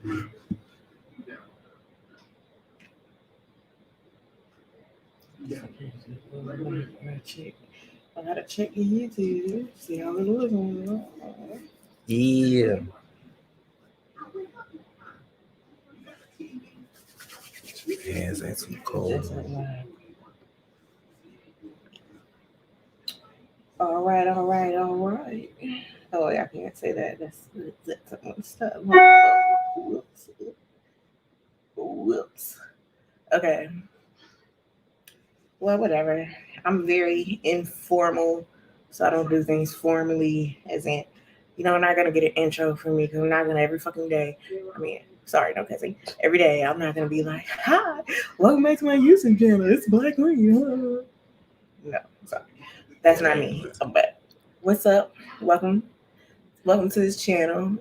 I gotta check your YouTube, see how it looks. Yeah. Hands ain't too cold. All right. Oh, yeah, I can't say that. That's stuff. Whoops. Okay. Well, whatever. I'm very informal, so I don't do things formally. As in, I'm not gonna get an intro from me because I'm not gonna every fucking day. I mean, sorry, no cussing. Every day, I'm not gonna be like, "Hi, welcome back to my YouTube channel. It's Black Queen." No, sorry, that's not me. But what's up? Welcome to this channel.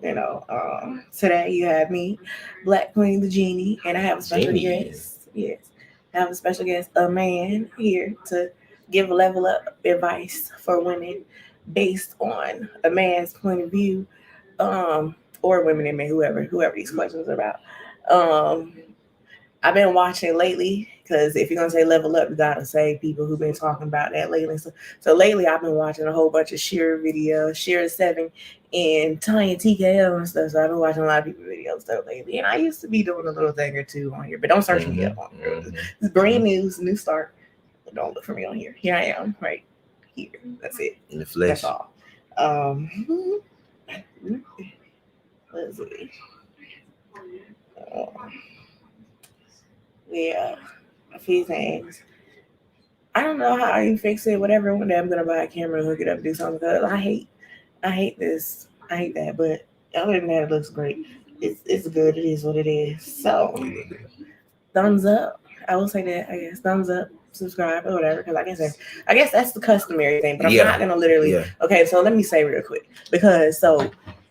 Today you have me, Black Queen the Genie, and I have a special guest. Yes, I have a special guest, a man here to give level up advice for women based on a man's point of view, or women and men, whoever these questions are about. I've been watching lately because if you're gonna say level up, you gotta say people who've been talking about that lately. So lately, I've been watching a whole bunch of videos, SHERASEVEN1 and Tonya Tko and stuff. So I've been watching a lot of people videos stuff lately. And I used to be doing a little thing or two on here, but don't search me up on here. It's brand new start. Don't look for me on here. Here I am, right here. That's it. In the flesh. That's all. Let's see. Yeah, a few things. I don't know how you fix it. Whatever. One day I'm gonna buy a camera and hook it up and do something. Cause I hate this. I hate that. But other than that, it looks great. It's good. It is what it is. So, thumbs up. I will say that. I guess thumbs up, subscribe, or whatever. Because I guess that's the customary thing. But I'm not gonna literally. Yeah. Okay, so let me say real quick because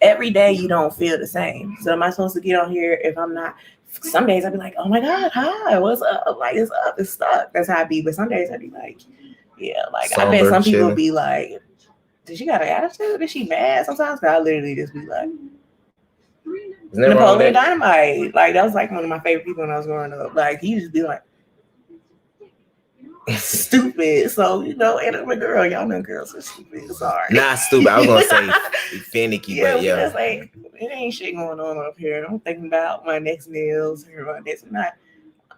every day you don't feel the same. So am I supposed to get on here if I'm not? Some days I'd be like, oh my God, hi, what's up? Like, it's up, it's stuck. That's how I be. But some days I'd be like, yeah, like, I bet some people be like, did she got an attitude? Is she mad? Sometimes I literally just be like, Napoleon Dynamite. Like, that was like one of my favorite people when I was growing up. Like, he just be like, stupid. So, and I'm a girl. Y'all know girls are stupid. Sorry. Not stupid. I was going to say finicky, but yeah. Just like, it ain't shit going on up here. I'm thinking about my next nails or my next night.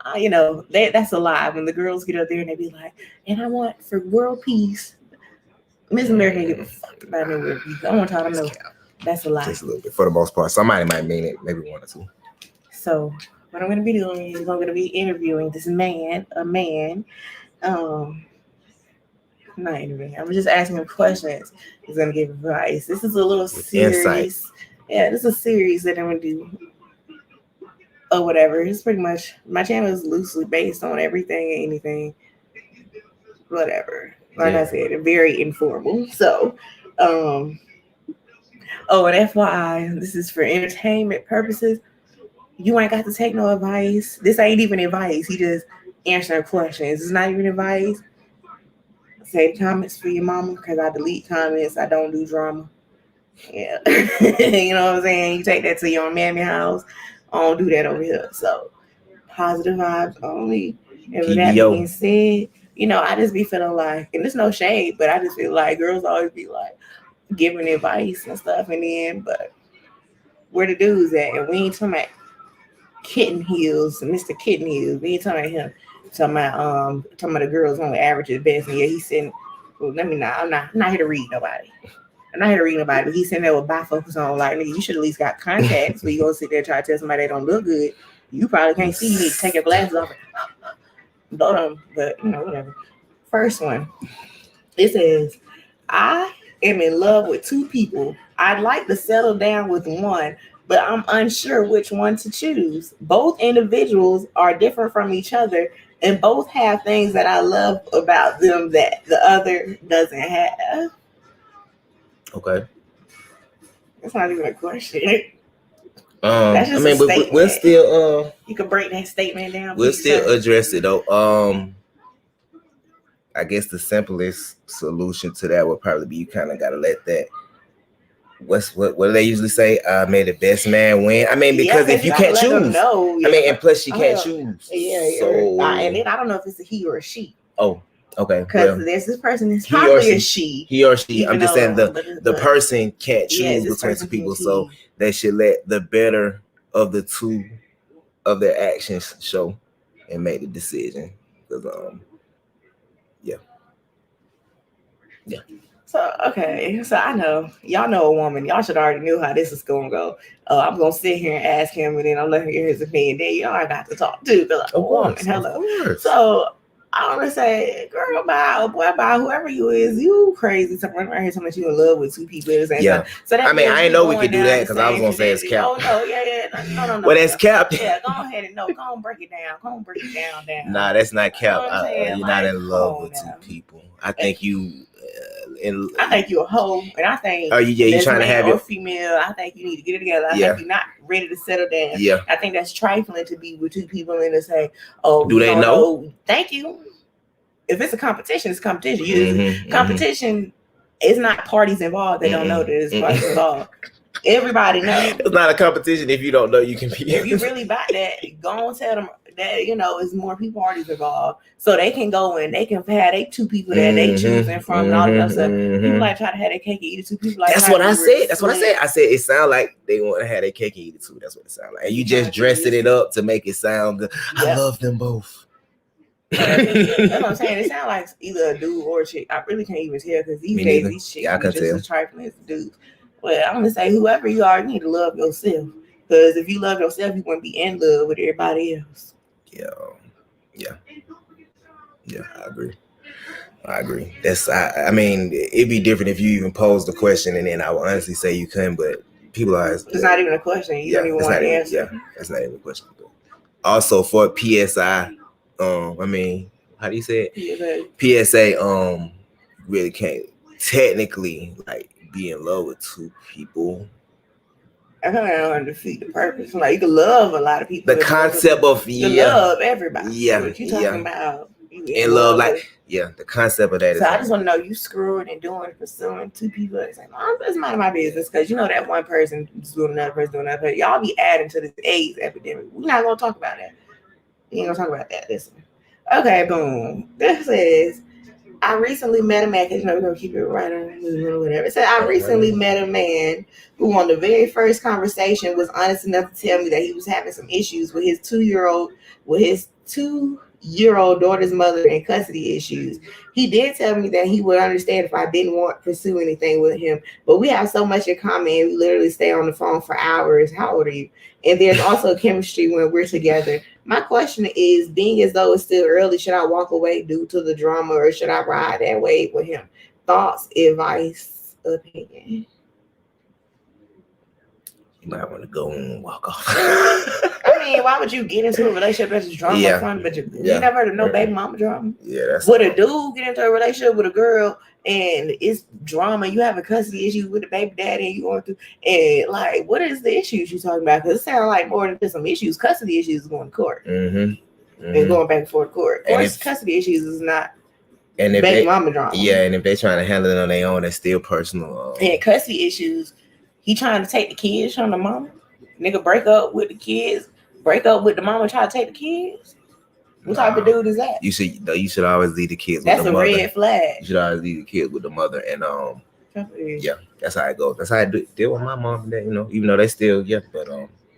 That's a lie. When the girls get up there and they be like, and I want for world peace. Miss America ain't give a fuck about no world peace. I want y'all to know that's a lie. Just a little bit. For the most part. Somebody might mean it. Maybe one or two. So, what I'm going to be doing is I'm going to be interviewing this man, a man. Not interviewing. I'm just asking him questions. He's gonna give advice. This is a little series. Insight. Yeah, this is a series that I'm gonna do. Or whatever. It's pretty much my channel is loosely based on everything and anything. Whatever. Like I said, very informal. So, and FYI, this is for entertainment purposes. You ain't got to take no advice. This ain't even advice. He just answering questions. It's not even advice. Save comments for your mama because I delete comments. I don't do drama. Yeah. You know what I'm saying? You take that to your mammy house. I don't do that over here. So positive vibes only. And with that being said, I just be feeling like, and there's no shade, but I just feel like girls always be like giving advice and stuff. And then, but where the dudes at? And we ain't talking about Kitten Heels, Mr. Kitten Heels. We ain't talking about him. Talking about the girls only average at best. And yeah, he's sitting. Well, I'm not here to read nobody. I'm not here to read nobody. But he's sitting there with bifocals on. Like, nigga, you should at least got contacts. When you go sit there and try to tell somebody they don't look good, you probably can't see. You need to take your glasses off. Blow them. But whatever. First one. It says, I am in love with two people. I'd like to settle down with one, but I'm unsure which one to choose. Both individuals are different from each other. And both have things that I love about them that the other doesn't have. Okay. That's not even a question. That's just a statement. But we'll still you can break that statement down. We'll still address it though. I guess the simplest solution to that would probably be you kind of gotta let that what do they usually say? May the best man win. I mean, because if you can't choose, I mean, and plus she can't choose. Yeah. So and then I don't know if it's a he or a she. Oh, okay. Because there's this person is probably a she. He or she. I'm just saying the person can't choose between two people, so they should let the better of the two of their actions show and make the decision. Because yeah. So okay, so I know y'all know a woman. Y'all should already knew how this is gonna go. I'm gonna sit here and ask him, and then I'm letting him hear his opinion. Then y'all got to talk too, because I'm a woman. Hello. So I want to say, girl, bye, boy, bye, whoever you is, you crazy. Someone right here telling you in love with two people at the same time. So that I ain't know we could do that because I was gonna say it's cap. Oh no, yeah, no. Well, that's cap. Yeah, go ahead and go on, break it down. Nah, that's not cap. You're not in love with two people. I think you. I think you're a hoe, and I think you trying to have your female. I think you need to get it together. I think you're not ready to settle down. Yeah, I think that's trifling to be with two people and to say, "Oh, do they know?" Thank you. If it's a competition, it's competition. Competition is not parties involved. They don't know that it's parties involved. Everybody knows. It's not a competition if you don't know you can be. If you really about that, go and tell them that it's more people parties involved, so they can go and they can have they two people that they choosing from and all that stuff. People like try to have their cake and eat it two people. Like that's what I said. That's what I said. I said it sounds like they want to have their cake and eat it too. That's what it sounds like. And you just dressing it up to make it sound good. I love them both. That's what I'm saying. It sounds like either a dude or a chick. I really can't even tell because these days these chicks are just as trifling as dudes. Well, I'm gonna say whoever you are, you need to love yourself. Because if you love yourself, you wouldn't be in love with everybody else. Yeah. I agree. That's I mean, it'd be different if you even posed the question, and then I would honestly say you couldn't. But people are. It's not even a question. You don't even want to answer. Yeah, that's not even a question. But also for PSI, I mean, how do you say it? PSA, really can't technically like be in love with two people. I kind of don't defeat the purpose. Like you can love a lot of people. The concept of love everybody. Yeah, what you talking about? In love, like the concept of that. So I just want to know you screwing and pursuing two people at the same time. It's none of my business because that one person is doing another person. Y'all be adding to this AIDS epidemic. We're not gonna talk about that. We ain't gonna talk about that. Listen. Okay, boom. This says I recently met a man, because we're going to keep it right on or whatever. It said, I recently met a man who on the very first conversation was honest enough to tell me that he was having some issues with his two-year-old daughter's mother and custody issues. He did tell me that he would understand if I didn't want to pursue anything with him, but we have so much in common. We literally stay on the phone for hours. How old are you? And there's also chemistry when we're together. My question is, being as though it's still early, should I walk away due to the drama or should I ride that wave with him? Thoughts, advice, opinion? You might want to go and walk off. I mean, why would you get into a relationship that's drama from? But you never heard of no baby mama drama? Yeah, that's would a dude get into a relationship with a girl and it's drama? You have a custody issue with the baby daddy and you going through, and like, what is the issues you talking about? Because it sounds like more than just some issues. Custody issues going to court and going back and forth to court. Of course, custody issues is not. And if baby mama drama. Yeah, and if they're trying to handle it on their own, that's still personal. And custody issues. He trying to take the kids from the mama. Nigga break up with the kids. Break up with the mama. Try to take the kids. What type of dude is that? You should always leave the kids. That's with the mother. That's a red flag. You should always leave the kids with the mother, and yeah, that's how it goes. That's how I deal with my mom and dad. Even though they still but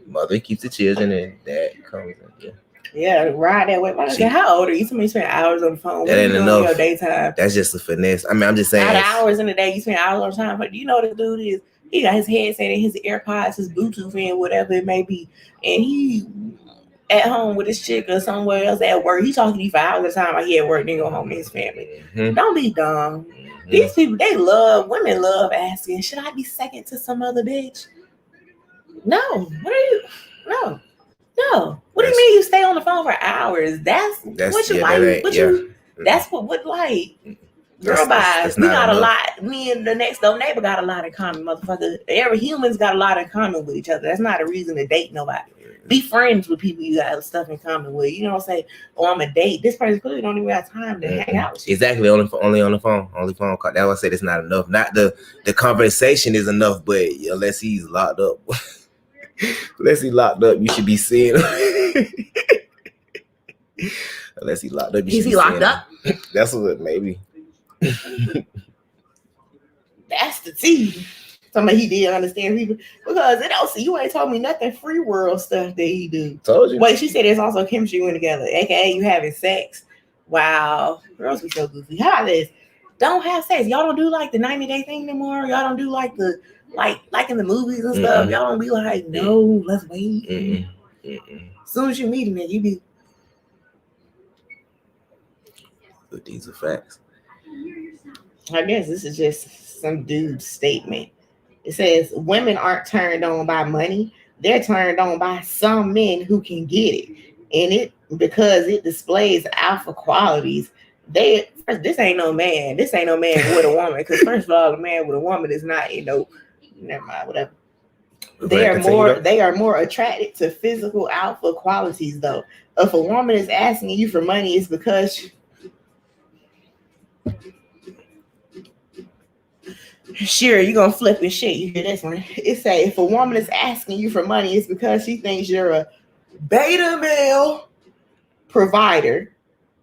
mother keeps the children, and dad comes in. Yeah, ride that way. How old are you? Somebody spend hours on the phone. That ain't enough. Your daytime. That's just a finesse. I mean, I'm just saying. Not hours in the day. You spend hours on time, but you know what the dude is. He got his headset and his AirPods, his Bluetooth in, whatever it may be. And he at home with his chick or somewhere else at work. He talking to you for hours at a time while he at work, then go home to his family. Don't be dumb. These people, women love asking, should I be second to some other bitch? No. What are you? No. What do you mean you stay on the phone for hours? That's what you like. That's what like. Girl, bye. We got a lot. Me and the next door neighbor got a lot in common, motherfucker. Every human's got a lot in common with each other. That's not a reason to date nobody. Be friends with people you got stuff in common with. You know what I'm saying? Oh, I'm a date. This person clearly don't even have time to hang out with you. Exactly. Only on the phone. Only phone call. That's why I said it's not enough. Not the conversation is enough, but unless he's locked up. Unless he's locked up, you should be seeing him. Unless he's locked up, you should be locked up? That's what maybe. That's the tea. Somebody he did understand people because it don't see you ain't told me nothing free world stuff that he do. Told you. Wait, she said there's also chemistry when together, aka you having sex. Wow, girls be so goofy. How about this? Don't have sex. Y'all don't do like the 90-day thing anymore. Y'all don't do like the like in the movies and stuff. Y'all don't be like, no, let's wait. As soon as you meet him, you be. But these are facts. I guess this is just some dude's statement. It says women aren't turned on by money. They're turned on by some men who can get it. And it because it displays alpha qualities. This ain't no man. This ain't no man with a woman. Because first of all, a man with a woman is not, never mind, whatever. They are more attracted to physical alpha qualities though. If a woman is asking you for money, it's because sure, you're gonna flip and shit. You hear this one? It say if a woman is asking you for money, it's because she thinks you're a beta male provider.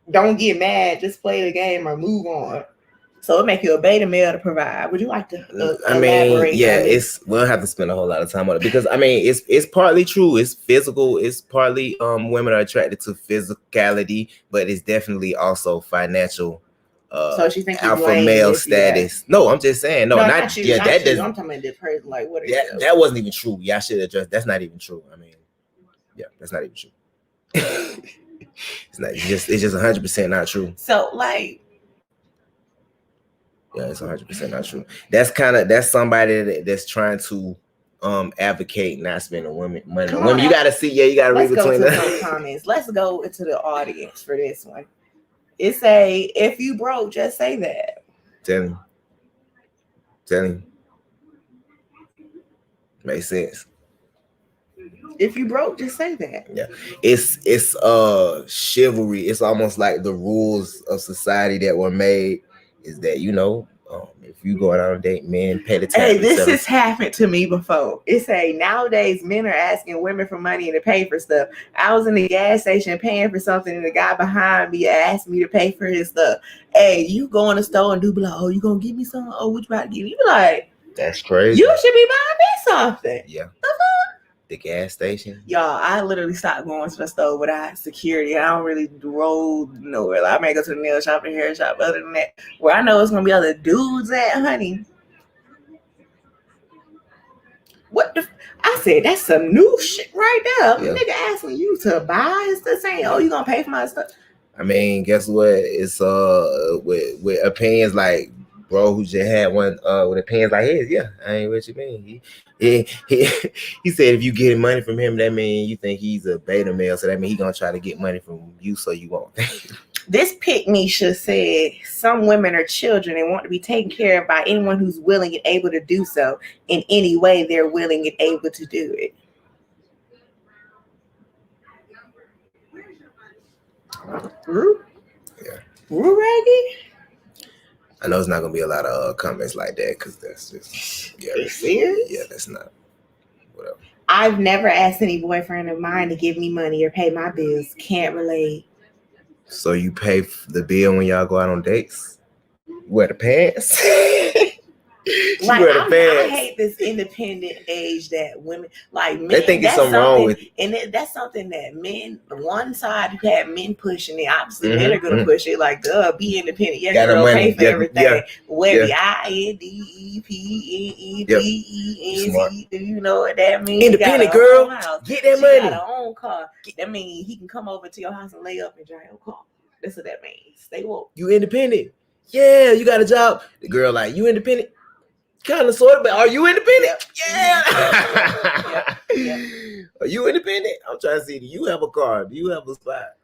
Don't get mad, just play the game or move on. So it make you a beta male to provide. Would you like to elaborate? We don't have to spend a whole lot of time on it because it's partly true. It's physical. It's partly women are attracted to physicality, but it's definitely also financial. So she thinks alpha male status. No, I'm just saying. No, not you. Yeah, that doesn't. I'm talking about the person. Like what? That wasn't even true. Yeah, I should address. That's not even true. I mean, yeah, that's not even true. It's not. It's just 100% not true. So like. Yeah, it's 100% not true. That's somebody that's trying to advocate not spending money on women. You gotta see. Yeah, you gotta read between the comments. Let's go into the audience for this one. It say, if you broke, just say that. Tell him. Makes sense. If you broke, just say that. Yeah. It's chivalry. It's almost like the rules of society that were made is that, if you go out on a date, men pay the tab. Hey, this has happened to me before. It say nowadays men are asking women for money and to pay for stuff. I was in the gas station paying for something and the guy behind me asked me to pay for his stuff. Hey, you go in the store and do be like, oh, you gonna give me something? Oh, what you about to give me? You be like, that's crazy. You should be buying me something. Yeah. The gas station. Y'all, I literally stopped going to the store without security. I don't really roll nowhere. Like, I may go to the nail shop and hair shop. Other than that, where I know it's gonna be other dudes at, honey. What the? I said that's some new shit right there. Yeah. Nigga asking you to buy instead of saying, "Oh, you gonna pay for my stuff?" I mean, guess what? It's with opinions like bro who just had one with opinions like his. Yeah, I ain't what you mean. He said if you get money from him, that means you think he's a beta male. So that means he gonna try to get money from you so you won't. This pick-me-sha said some women are children and want to be taken care of by anyone who's willing and able to do so in any way they're willing and able to do it. Yeah. Reggie? I know it's not gonna be a lot of comments like that because that's just serious? Yeah, that's not whatever. I've never asked any boyfriend of mine to give me money or pay my bills. Can't relate. So you pay the bill when y'all go out on dates? Wear the pants? Like I hate this independent age that women like men. They think it's something wrong with it. And that's something that men, one side you have men pushing it, obviously men are gonna push it like be independent. Yes, you don't pay for everything. Where the INDEPENDENC, do you know what that means? Independent girl, get that money. Got her own car. That means he can come over to your house and lay up and drive your car. That's what that means. Stay woke. You independent? Yeah, you got a job. The girl like, you independent? Kind of, sort of, but are you independent? Yeah. Yep. Are you independent? I'm trying to see, do you have a car? Do you have a spot?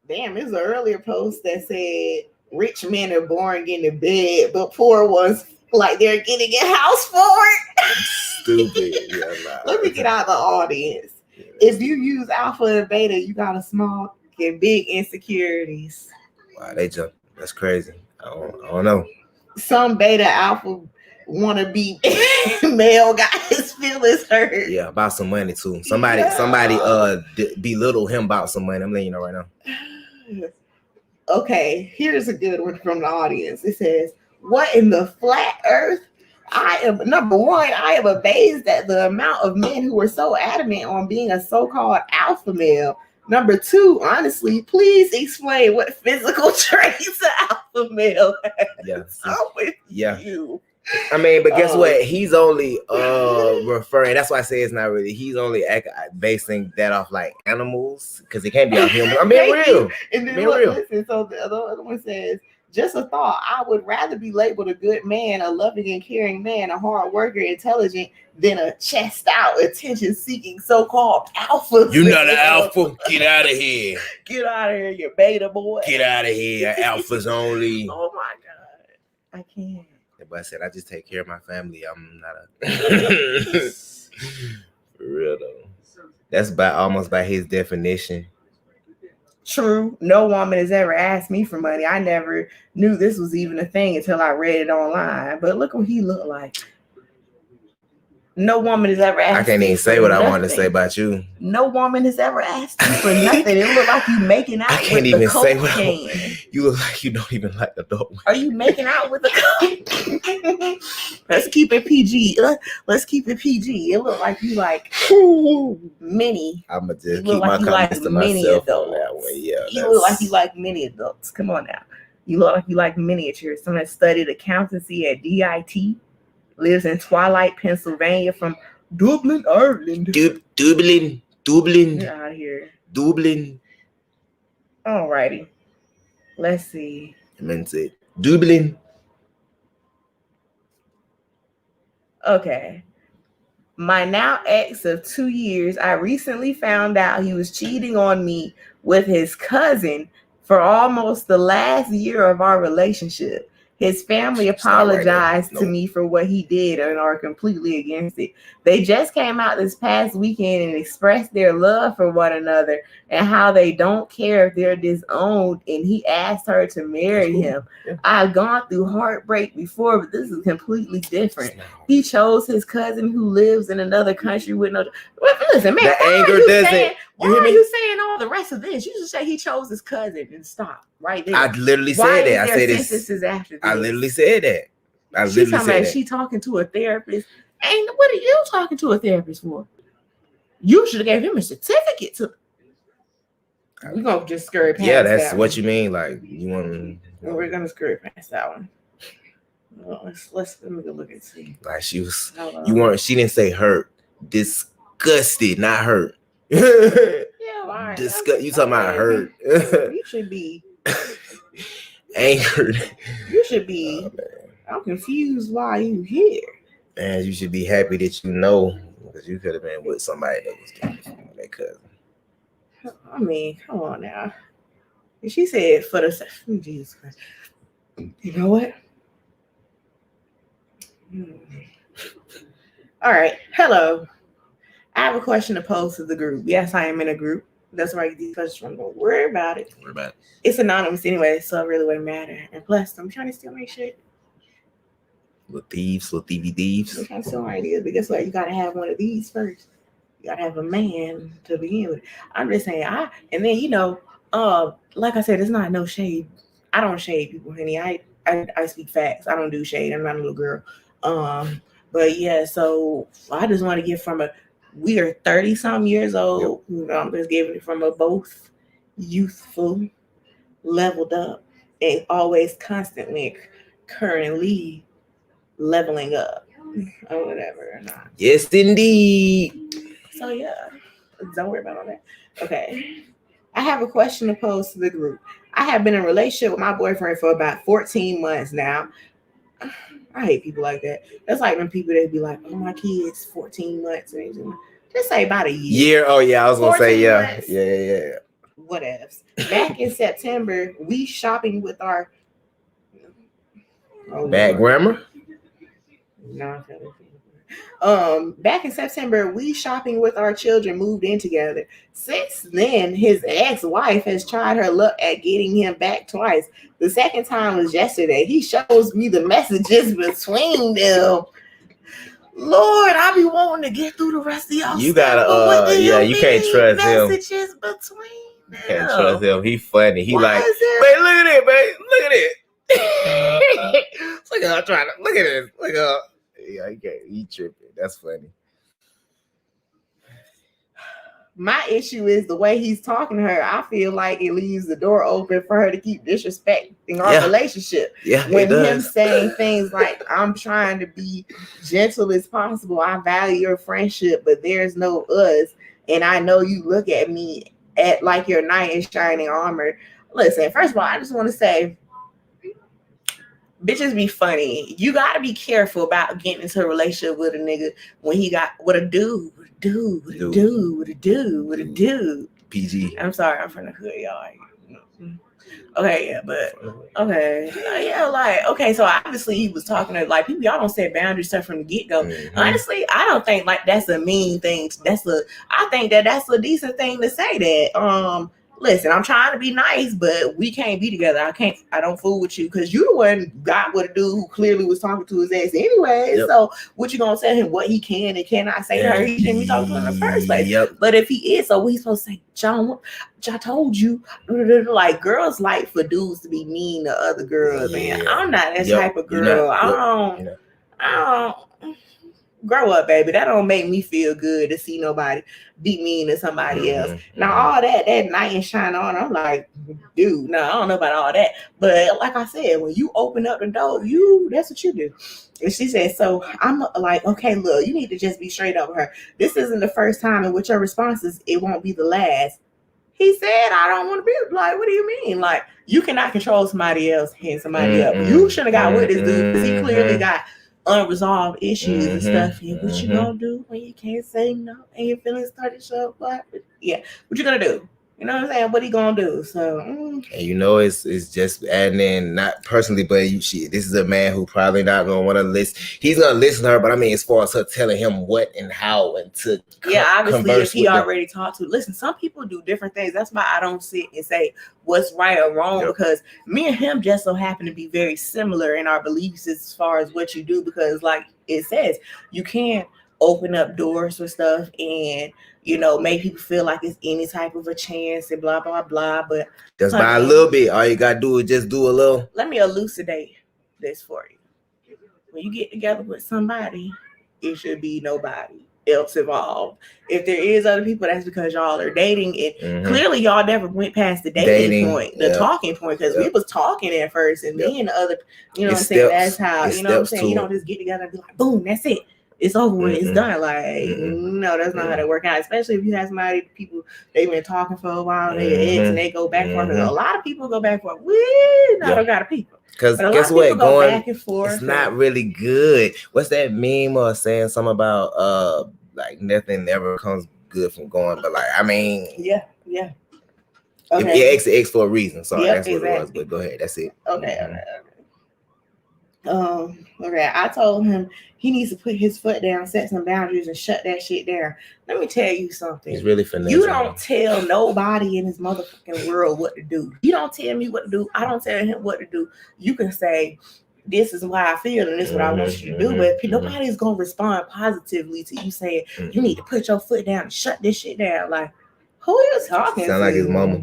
Damn, there's an earlier post that said rich men are boring in the bed, but poor ones like they're getting a house for it. Stupid. Yeah, nah. Let me get out the audience. If you use alpha and beta, you got a small and big insecurities. Wow, they jump. That's crazy. I don't know. Some beta alpha want to be male guys feelings hurt. Yeah, about some money too. Somebody belittle him about some money. I'm letting you know right now. Okay, here's a good one from the audience. It says, "What in the flat earth? I am amazed at the amount of men who were so adamant on being a so-called alpha male. Number 2, honestly, please explain what physical traits an alpha male has." Yeah, I'm with you. I mean, but guess what? He's only referring. That's why I say it's not really. He's only basing that off like animals because it can't be off humans. I'm being real. And then listen. So the other one says, "Just a thought. I would rather be labeled a good man, a loving and caring man, a hard worker, intelligent, than a chest out, attention-seeking so-called alpha." You're not an alpha. Get out of here. Get out of here, you beta boy. Get out of here. Alphas only. Oh my God, I can't. But I said I just take care of my family. I'm not a for real though. That's almost by his definition. True. No woman has ever asked me for money. I never knew this was even a thing until I read it online. But look what he looked like. No woman has ever asked. I can't even say what I want to say about you. No woman has ever asked you for nothing. It look like you making out. I can't even say what I want. You look like you don't even like adult women. Are you making out with a Let's keep it PG. Let's keep it PG. It look like you like mini. I'ma just keep my comments to myself on that one. Yeah. You look like you like mini adults. Come on now. You look like you like miniatures. Someone studied accountancy at DIT. Lives in Twilight, Pennsylvania, from Dublin, Ireland. Dublin. Get out of here. Dublin. Alrighty. Let's see. I meant it. Dublin. Okay. My now ex of 2 years, I recently found out he was cheating on me with his cousin for almost the last year of our relationship. His family apologized to me for what he did and are completely against it. They just came out this past weekend and expressed their love for one another and how they don't care if they're disowned, and he asked her to marry him. Yeah. I've gone through heartbreak before, but this is completely different. He chose his cousin who lives in another country with no... Listen, man, the anger doesn't... Why are you saying all the rest of this? You should say he chose his cousin and stop right there. I literally said that. I said this. After this? I literally said that. She's talking about she talking to a therapist. And what are you talking to a therapist for? You should have gave him a certificate to. We're gonna just scurry past. Yeah, that's that what one. You mean. Like you want to. Well, we're gonna scurry past that one. Well, let me go look and see. Like she was. You weren't. She didn't say hurt. Disgusted, not hurt. Yeah, all right. You talking about hurt? You should be angered. You should be. I'm confused why you here. And you should be happy that you know, because you could have been with somebody that was doing that cousin. I mean, come on now. She said for the Jesus Christ. You know what? All right. Hello. I have a question to pose to the group. Yes, I am in a group. That's why I get these questions from. Don't worry about it. It's anonymous anyway, so it really wouldn't matter. And plus, I'm trying to steal my shit. Little thieves. I'm trying to steal my ideas, but guess what? You gotta have one of these first. You gotta have a man to begin with. I'm just saying, and then like I said, it's not no shade. I don't shade people, honey. I speak facts. I don't do shade. I'm not a little girl. But yeah, so I just want to get from we are 30-some years old. Yep. I'm just giving it from a both youthful, leveled up, and always constantly, currently leveling up or whatever. Yes, indeed. So yeah, don't worry about all that. Okay. I have a question to pose to the group. I have been in a relationship with my boyfriend for about 14 months now. I hate people like that. That's like when people, they be like, oh, my kid's 14 months. And just say about a year. Oh, yeah. I was going to say, yeah. Months. Yeah. Whatevs. Back in September, we shopping with our... Bad grammar? No, back in September, we shopping with our children moved in together. Since then, his ex-wife has tried her luck at getting him back twice. The second time was yesterday. He shows me the messages between them. Lord, I be wanting to get through the rest of y'all. You gotta, you can't trust him. Messages between them. Can't trust him. He funny. He like, babe, look at it, babe. Look at it. Look at her trying to look at this. Look at her. Yeah, he tripping. That's funny. My issue is the way he's talking to her. I feel like it leaves the door open for her to keep disrespecting our relationship. Yeah, when him saying things like, I'm trying to be gentle as possible. I value your friendship, but there's no us. And I know you look at me at like your knight in shining armor. Listen, first of all, I just want to say, bitches be funny. You gotta be careful about getting into a relationship with a nigga when he got with a dude. PG. I'm sorry, I'm from the hood, y'all. Okay, yeah, but okay, yeah, like okay. So obviously he was talking to like people. Y'all don't set boundaries stuff from the get go. Mm-hmm. Honestly, I don't think like that's a mean thing. I think that's a decent thing to say. That listen, I'm trying to be nice, but we can't be together. I don't fool with you because you the one got with a dude who clearly was talking to his ass anyway. Yep. So what you gonna tell him what he can and cannot say to her? He shouldn't be talking to her in the first place. Yep. But if he is, so what he's supposed to say, John, I told you, like girls like for dudes to be mean to other girls. Yeah. And I'm not that type of girl. I don't grow up, baby. That don't make me feel good to see nobody be mean to somebody else. Now, all that knight and shine on, I'm like, dude, no, I don't know about all that. But like I said, when you open up the door, that's what you do. And she said, so I'm like, okay, look, you need to just be straight up with her. This isn't the first time, and with your responses, it won't be the last. He said, I don't want to be like, what do you mean? Like, you cannot control somebody else and somebody else. You should have got with this dude because he clearly got unresolved issues and stuff. And what you gonna do when you can't say no and your feelings start to show up? Yeah, what you gonna do? You know what I'm saying? What he gonna do? So, and you know, it's just adding in, not personally, but this is a man who probably not gonna want to listen. He's gonna listen to her, but I mean, as far as her telling him what and how and to obviously, if he already talked to. Listen, some people do different things. That's why I don't sit and say what's right or wrong because me and him just so happen to be very similar in our beliefs as far as what you do. Because, like it says, you can't open up doors for stuff and make people feel like it's any type of a chance and blah blah blah. But just by a little bit, all you gotta do is just do a little. Let me elucidate this for you. When you get together with somebody, it should be nobody else involved. If there is other people, that's because y'all are dating, and clearly y'all never went past the dating point, the talking point, because we was talking at first, and then the other, what I'm saying, that's how what I'm saying. You don't just get together and be like, boom, that's it. It's over with. It's done. Like, no, that's not how that work out. Especially if you have somebody, people, they've been talking for a while, they ex, and they go back and forth. A lot of people go back and forth. Don't got a people. Because guess what? Going back and forth. It's not really good. What's that meme or saying something about like nothing ever comes good from going? But like, I mean, yeah. Okay. If you X for a reason. Sorry, that's what it was. But go ahead. That's it. Okay. Okay. I told him he needs to put his foot down, set some boundaries, and shut that shit down. Let me tell you something. He's really finessing. You don't tell nobody in this motherfucking world what to do. You don't tell me what to do. I don't tell him what to do. You can say, this is why I feel and this is what I want you to do. But nobody's going to respond positively to you saying, you need to put your foot down and shut this shit down. Like, who are you talking to? Sound like his mama.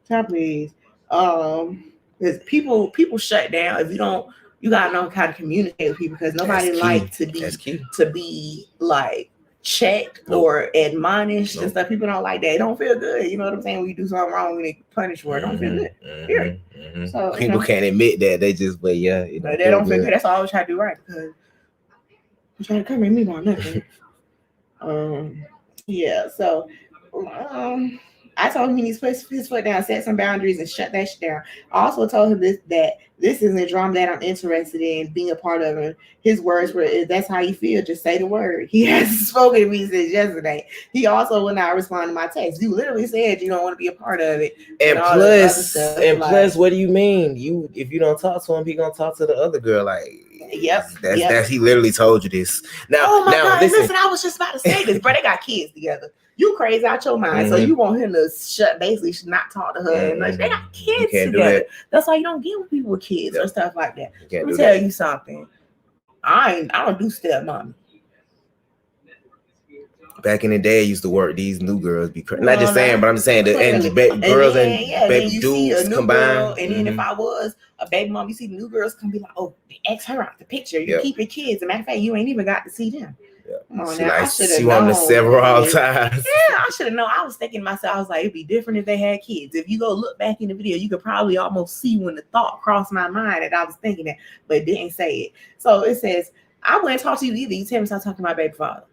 Time, please. Because people shut down if you don't. You gotta know how to communicate with people because nobody likes to be like checked or admonished and stuff. People don't like that. It don't feel good. You know what I'm saying? When you do something wrong, when they punish for it, don't feel good. Period. So people can't admit that. They just, but yeah, they don't feel good. That's all I always try to do right because I'm trying to come at me on nothing. Yeah. So I told him he needs to put his foot down, set some boundaries, and shut that shit down. I also told him that this isn't a drama that I'm interested in being a part of. And his words were, if that's how you feel, just say the word. He hasn't spoken to me since yesterday. He also will not respond to my text. You literally said you don't want to be a part of it. And plus, what do you mean? If you don't talk to him, he gonna talk to the other girl. Like, Yep. That's he literally told you this. Now, oh my God, listen, I was just about to say this, bro. They got kids together. You crazy out your mind. So you want him to basically not talk to her and like they got kids together. That's why you don't get with people with kids or stuff like that. Let me tell you something. I don't do stepmom. Back in the day, I used to work. These new girls be crazy. Not just saying, but I'm just saying that girls and baby dudes combined. And then if I was a baby mom, you see the new girls can be like, oh, X her out the picture. You keep your kids. As a matter of fact, you ain't even got to see them. Come on now. I should have known. Several times. Yeah, I should have known. I was thinking to myself, I was like, it'd be different if they had kids. If you go look back in the video, you could probably almost see when the thought crossed my mind that I was thinking that, but didn't say it. So it says, I wouldn't talk to you either. You tell me stop talking to my baby father.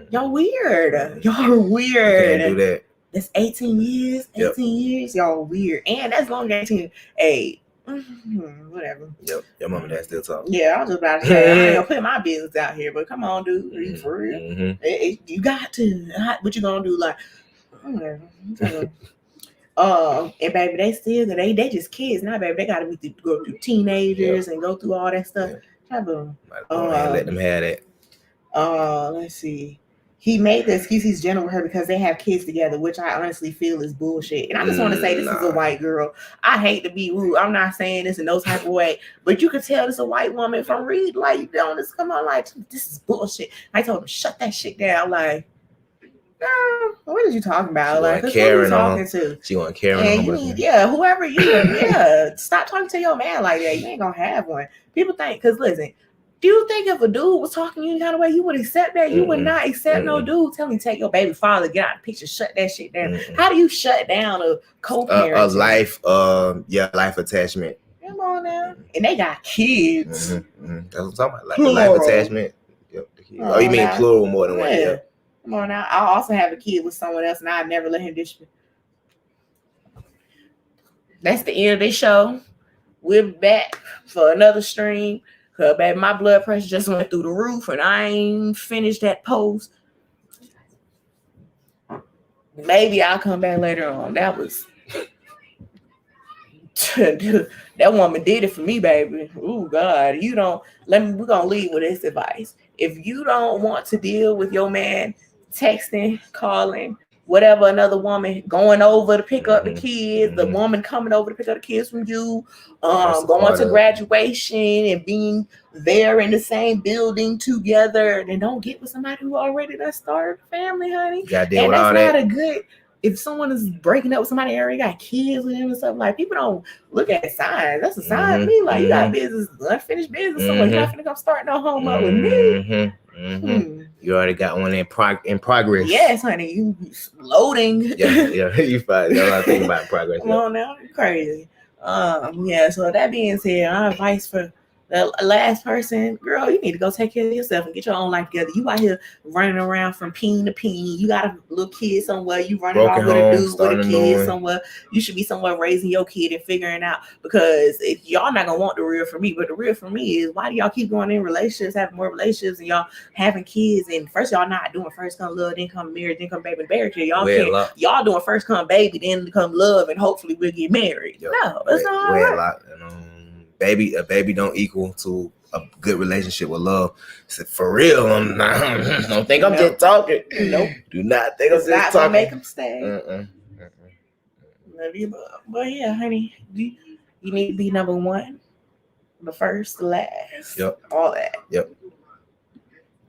Y'all weird. Y'all are weird. Can't do that. That's 18 years. 18 years. Y'all weird. And that's long 18. Hey, whatever. Yep. Your mom and dad still talking. Yeah, I was just about to say, I ain't gonna put my business out here, but come on, dude. Are you for real? You got to. What you gonna do? Like, whatever. And baby, they just kids now, baby. They gotta go through teenagers and go through all that stuff. Let them have that. Let's see. He made the excuse he's gentle with her because they have kids together, which I honestly feel is bullshit. And I just want to say this is a white girl. I hate to be rude. I'm not saying this in no type of way, but you can tell this is a white woman from read. Like, you don't just come on like this is bullshit. I told him shut that shit down. Like, girl, what are you talking about? Like, who you talking to? She want Karen. And whoever stop talking to your man like that. You ain't gonna have one. People think because listen. Do you think if a dude was talking any kind of way, you would accept that? You would not accept no dude telling you take your baby father, get out of the picture, shut that shit down. How do you shut down a co-parent? A life attachment. Come on now. And they got kids. That's what I'm talking about. Like the life attachment. Yep. Oh, you mean plural more than one? Yeah. Come on now. I also have a kid with someone else, and I'd never let him dish me. That's the end of this show. We're back for another stream. Cause baby, my blood pressure just went through the roof, and I ain't finished that post. Maybe I'll come back later on. That was that woman did it for me, baby. Oh God, we're gonna leave with this advice. If you don't want to deal with your man texting, calling, whatever, another woman going over to pick up the kids, the woman coming over to pick up the kids from you, going to graduation and being there in the same building together, then don't get with somebody who already done started a family, honey. And that's not a good. If someone is breaking up with somebody already got kids with him and stuff, like people don't look at signs. That's a sign to me. Like you got business, unfinished business. Someone's not gonna come start no home up with me. You already got one in progress. Yes, honey. You loading. Yeah. You probably got a lot of things about progress. Come on now, you're crazy. So that being said, our advice for the last person, girl, you need to go take care of yourself and get your own life together. You out here running around from peen to peen. You got a little kid somewhere. You running off with a dude with a kid somewhere. You should be somewhere raising your kid and figuring out, because if y'all not gonna want the real for me, but the real for me is why do y'all keep going in relationships, having more relationships, and y'all having kids, and first y'all not doing first come love, then come marriage, then come baby, marriage. Y'all doing first come baby, then come love, and hopefully we'll get married. Yep. No, it's not right. A baby don't equal to a good relationship with love. So for real, don't think I'm just talking. Nope. Do not think I'm just talking. Gonna make them stay. Love you, but yeah, honey, you need to be number one, the first, the last. Yep. All that. Yep.